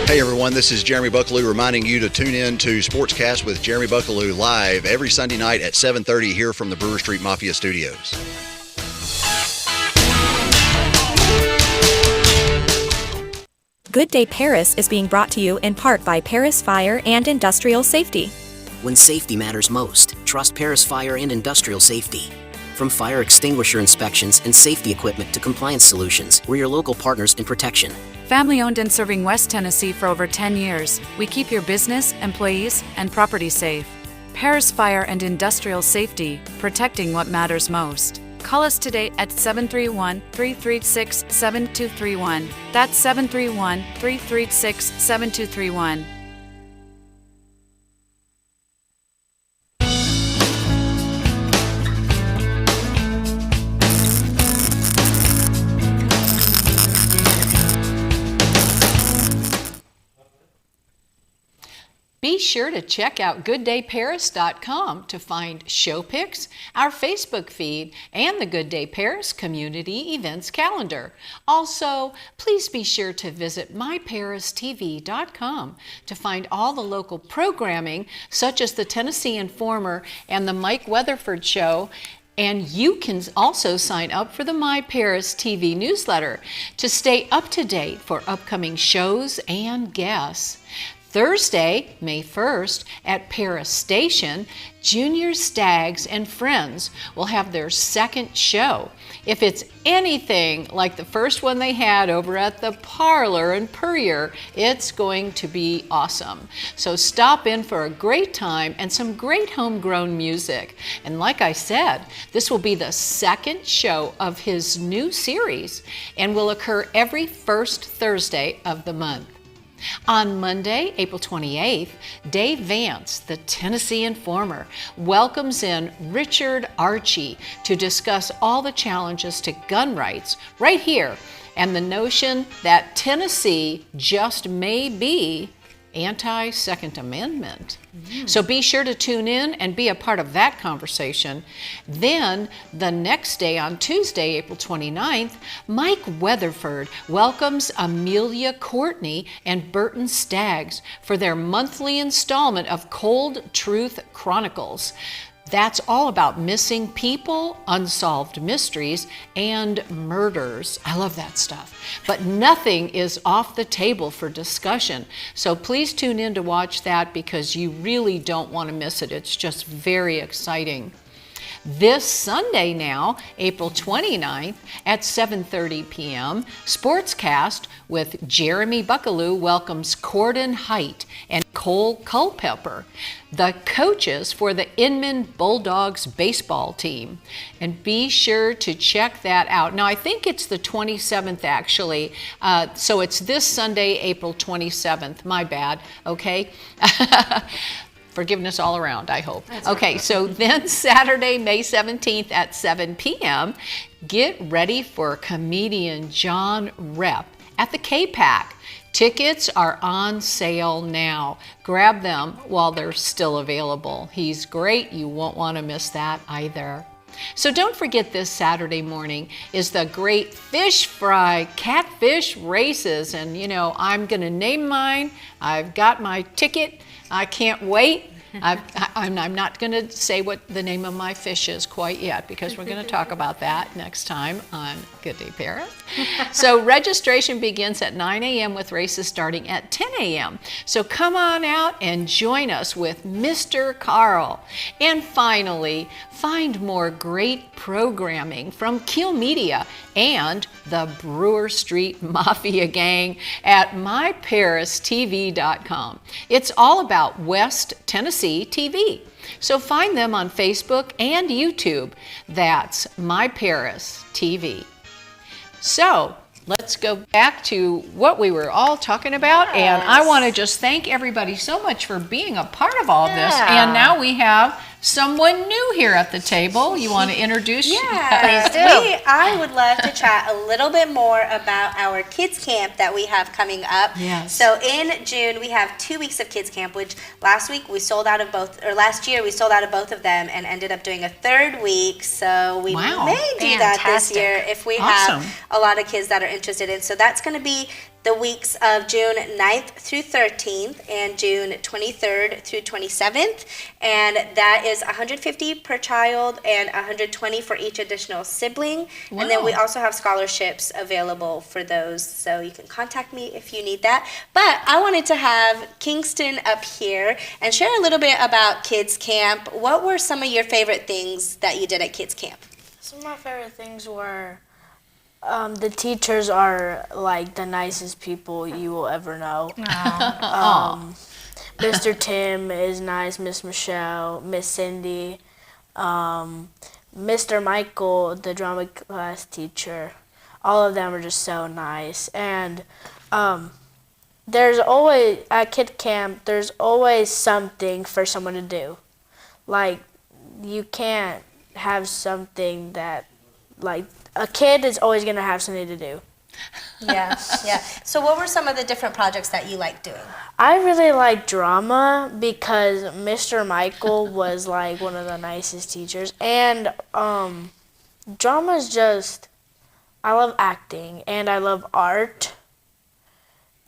Hey everyone, this is Jeremy Buckaloo reminding you to tune in to Sportscast with Jeremy Buckaloo live every Sunday night at 7:30 here from the Brewer Street Mafia Studios. Good Day Paris is being brought to you in part by Paris Fire and Industrial Safety. When safety matters most, trust Paris Fire and Industrial Safety. From fire extinguisher inspections and safety equipment to compliance solutions, we're your local partners in protection. Family owned and serving West Tennessee for over 10 years, we keep your business, employees, and property safe. Paris Fire and Industrial Safety, protecting what matters most. Call us today at 731-336-7231. That's 731-336-7231. Be sure to check out gooddayparis.com to find show pics, our Facebook feed, and the Good Day Paris community events calendar. Also, please be sure to visit myparistv.com to find all the local programming, such as the Tennessee Informer and the Mike Weatherford Show. And you can also sign up for the My Paris TV newsletter to stay up to date for upcoming shows and guests. Thursday, May 1st, at Paris Station, Junior Stags and Friends will have their second show. If it's anything like the first one they had over at the Parlor in Puryear, it's going to be awesome. So stop in for a great time and some great homegrown music. And like I said, this will be the second show of his new series and will occur every first Thursday of the month. On Monday, April 28th, Dave Vance, the Tennessee Informer, welcomes in Richard Archie to discuss all the challenges to gun rights right here and the notion that Tennessee just may be anti-Second Amendment. So be sure to tune in and be a part of that conversation. Then, the next day on Tuesday, April 29th, Mike Weatherford welcomes Amelia Courtney and Burton Staggs for their monthly installment of Cold Truth Chronicles. That's all about missing people, unsolved mysteries, and murders. I love that stuff. But nothing is off the table for discussion. So please tune in to watch that because you really don't want to miss it. It's just very exciting. This Sunday now, April 29th at 7:30 p.m., Sportscast with Jeremy Buckaloo welcomes Corden Height and Cole Culpepper, the coaches for the Inman Bulldogs baseball team. And be sure to check that out. Now, I think it's the 27th actually, so it's this Sunday, April 27th. My bad, okay? Forgiveness all around, I hope. Okay, so then Saturday, May 17th at 7 p.m., get ready for comedian John Rep at the K-Pack. Tickets are on sale now. Grab them while they're still available. He's great. You won't want to miss that either. So don't forget, this Saturday morning is the Great Fish Fry Catfish Races. And, you know, I'm going to name mine. I've got my ticket. I can't wait. I'm not going to say what the name of my fish is quite yet, because we're going to talk about that next time on Good Day Paris. So registration begins at 9 a.m. with races starting at 10 a.m. So come on out and join us with Mr. Carl. And finally, find more great programming from Keel Media and the Brewer Street Mafia Gang at myparistv.com. It's all about West Tennessee TV. So find them on Facebook and YouTube. That's My Paris TV. So let's go back to what we were all talking about. And I want to just thank everybody so much for being a part of all this. And now we have someone new here at the table. You want to introduce? Yeah, Please do. I would love to chat a little bit more about our kids camp that we have coming up. Yes. So in June we have 2 weeks of kids camp, which last year we sold out of both of them and ended up doing a third week. So we may do that this year if we have a lot of kids that are interested in. So that's going to be the weeks of June 9th through 13th and June 23rd through 27th. And that is $150 per child and $120 for each additional sibling. Wow. And then we also have scholarships available for those. So you can contact me if you need that. But I wanted to have Kingston up here and share a little bit about kids camp. What were some of your favorite things that you did at kids camp? Some of my favorite things were the teachers are like the nicest people you will ever know. Mr. Tim is nice, Miss Michelle, Miss Cindy, Mr. Michael, the drama class teacher. All of them are just so nice. And there's always, at kid camp, there's always something for someone to do. Like, you can't have something that, like, a kid is always going to have something to do. Yeah. So what were some of the different projects that you liked doing? I really like drama because Mr. Michael was like one of the nicest teachers. And drama is just, I love acting and I love art.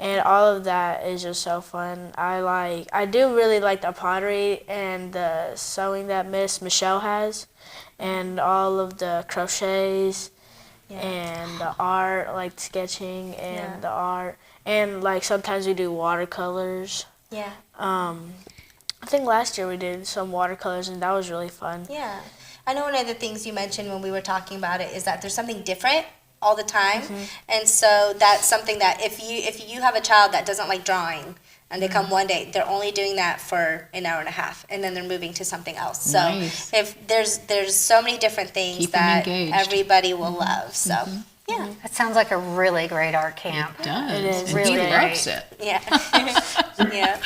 And all of that is just so fun. I do really like the pottery and the sewing that Miss Michelle has, and all of the crochets and the art, like sketching and the art. And like sometimes we do watercolors. Yeah. I think last year we did some watercolors and that was really fun. Yeah. I know one of the things you mentioned when we were talking about it is that there's something different all the time. And so that's something that if you have a child that doesn't like drawing and they come one day, they're only doing that for an hour and a half and then they're moving to something else. So if there's so many different things that everybody will love. So yeah. That sounds like a really great art camp. It does. It is And really he great. loves it. Yeah. Yeah.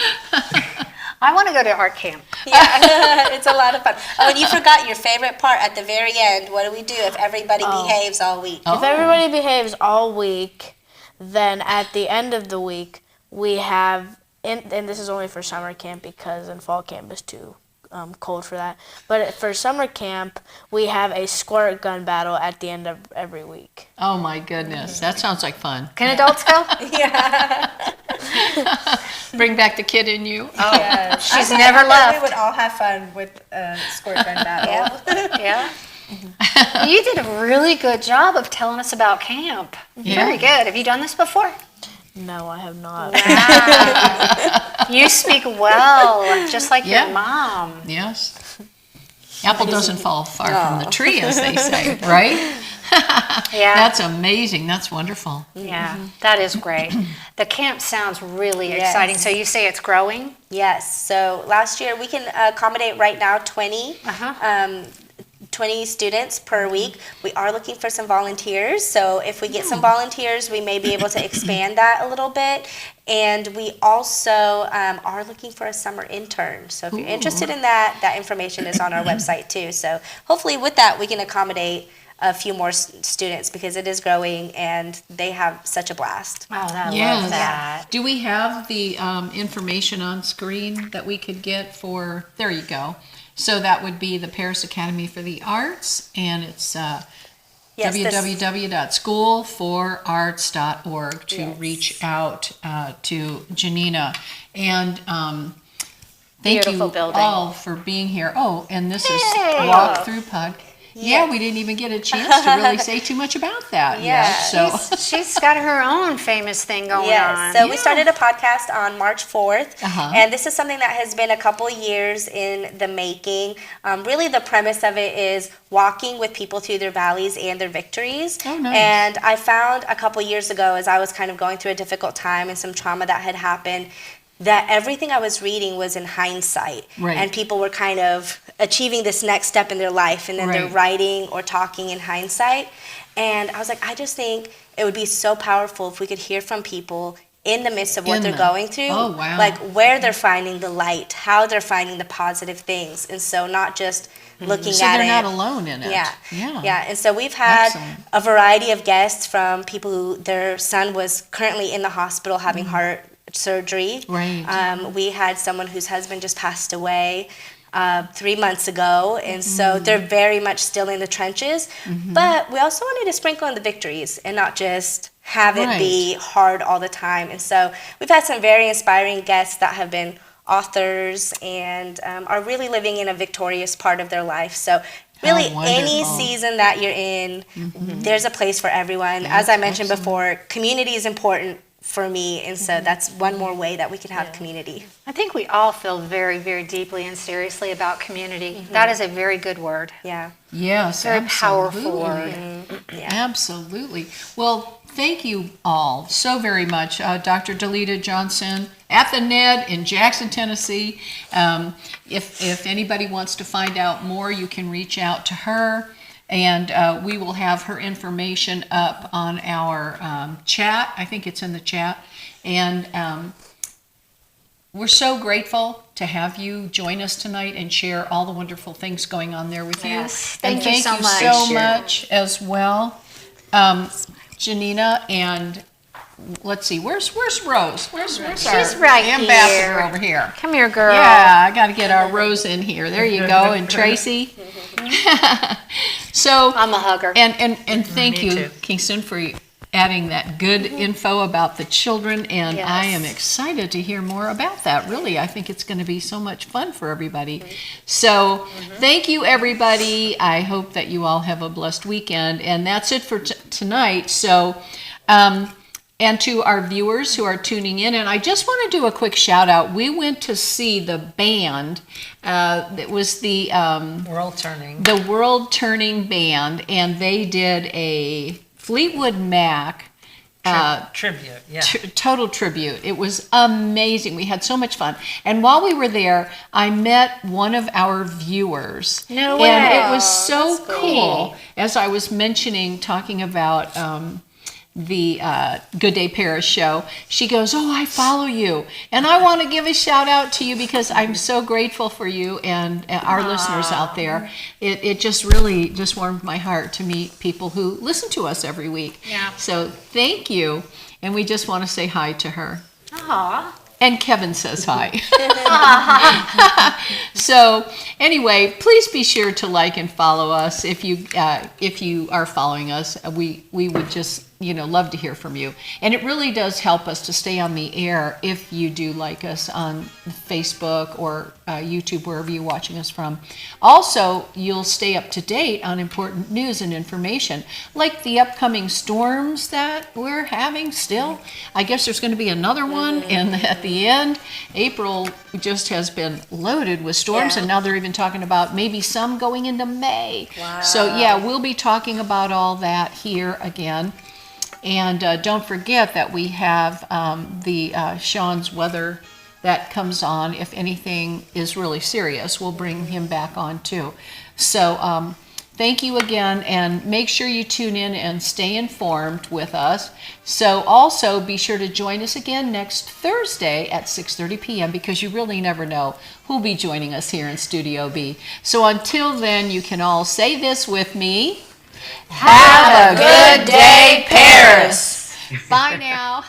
I want to go to art camp. Yeah, it's a lot of fun. Oh, and you forgot your favorite part at the very end. What do we do if everybody behaves all week? If everybody behaves all week, then at the end of the week, we have, and this is only for summer camp because in fall camp is too cold for that. But for summer camp, we have a squirt gun battle at the end of every week. Oh my goodness, that sounds like fun. Can adults go? Yeah. Bring back the kid in you. Oh, Yeah. she's I never thought left. We would all have fun with squirt gun battle. Yeah. You did a really good job of telling us about camp. Very good. Have you done this before? No, I have not. Wow. You speak well, just like your mom. Yes. Apple doesn't fall far from the tree, as they say, right? Yeah. That's amazing. That's wonderful. Yeah, that is great. The camp sounds really Yes. exciting. So you say it's growing? Yes. So last year we can accommodate right now 20. 20 students per week. We are looking for some volunteers. So if we get some volunteers, we may be able to expand that a little bit. And we also are looking for a summer intern. So if you're interested in that, that information is on our website too. So hopefully with that, we can accommodate a few more students because it is growing and they have such a blast. Oh, I Yes. love that. Do we have the information on screen that we could get for, there you go. So that would be the Paris Academy for the Arts, and it's www.schoolforarts.org to reach out to Gianina. And thank Beautiful you building. all for being here. Oh, and this is Yay. Walkthrough Pod. Yeah, we didn't even get a chance to really say too much about that yet. So She's got her own famous thing going on. So we started a podcast on March 4th, Uh-huh. and this is something that has been a couple years in the making. Really, the premise of it is walking with people through their valleys and their victories. Oh, nice. And I found a couple years ago, as I was kind of going through a difficult time and some trauma that had happened, that everything I was reading was in hindsight. Right. And people were kind of achieving this next step in their life, and then they're Right. writing or talking in hindsight. And I was like, I just think it would be so powerful if we could hear from people in the midst of what they're going through. Oh, wow. Like where they're finding the light, how they're finding the positive things. And so not just looking so at they're it. not alone in it. Yeah. Yeah. Yeah. And so we've had Excellent. a variety of guests from people who their son was currently in the hospital having heart surgery. Right. We had someone whose husband just passed away 3 months ago, and so they're very much still in the trenches. But we also wanted to sprinkle in the victories and not just have it be hard all the time. And so we've had some very inspiring guests that have been authors and are really living in a victorious part of their life. So really, any wonderful. season that you're in, there's a place for everyone. As I mentioned before, community is important for me, and so that's one more way that we can have community. I think we all feel very, very deeply and seriously about community. That is a very good word. Yeah. Yes, Very absolutely. powerful word. Absolutely. Well, thank you all so very much. Dr. Delita Johnson at the Ned in Jackson, Tennessee. If anybody wants to find out more, you can reach out to her. And we will have her information up on our chat. I think it's in the chat. And we're so grateful to have you join us tonight and share all the wonderful things going on there with Yes. you. Thank you and so thank much. you so much as well, Gianina. And let's see, where's Rose? Where's She's our right ambassador here. over here? Come here, girl. Yeah, I got to get our Rose in here. There you go. And Tracy. So I'm a hugger. and thank you, Kingston, for adding that good info about the children. And I am excited to hear more about that. Really, I think it's going to be so much fun for everybody. So thank you, everybody. I hope that you all have a blessed weekend. And that's it for tonight. So. And to our viewers who are tuning in, and I just want to do a quick shout out. We went to see the band. It was the World Turning Band, and they did a Fleetwood Mac tribute. Yeah. total tribute. It was amazing. We had so much fun. And while we were there, I met one of our viewers. No way. And it was so cool. As I was mentioning, talking about the Good Day Paris show, she goes, "Oh, I follow you, and I want to give a shout out to you because I'm so grateful for you and our listeners out there." It just really just warmed my heart to meet people who listen to us every week. Yeah. So thank you, and we just want to say hi to her. Aw. And Kevin says hi. So anyway, please be sure to like and follow us if you are following us. We would just love to hear from you. And it really does help us to stay on the air if you do like us on Facebook or YouTube, wherever you're watching us from. Also, you'll stay up to date on important news and information, like the upcoming storms that we're having still. I guess there's going to be another one, and at the end, April just has been loaded with storms, and now they're even talking about maybe some going into May. Wow. So yeah, we'll be talking about all that here again. And don't forget that we have the Sean's weather that comes on. If anything is really serious, we'll bring him back on too. So thank you again, and make sure you tune in and stay informed with us. So also be sure to join us again next Thursday at 6:30 p.m. because you really never know who'll be joining us here in Studio B. So until then, you can all say this with me. Have a good day, Paris. Bye now.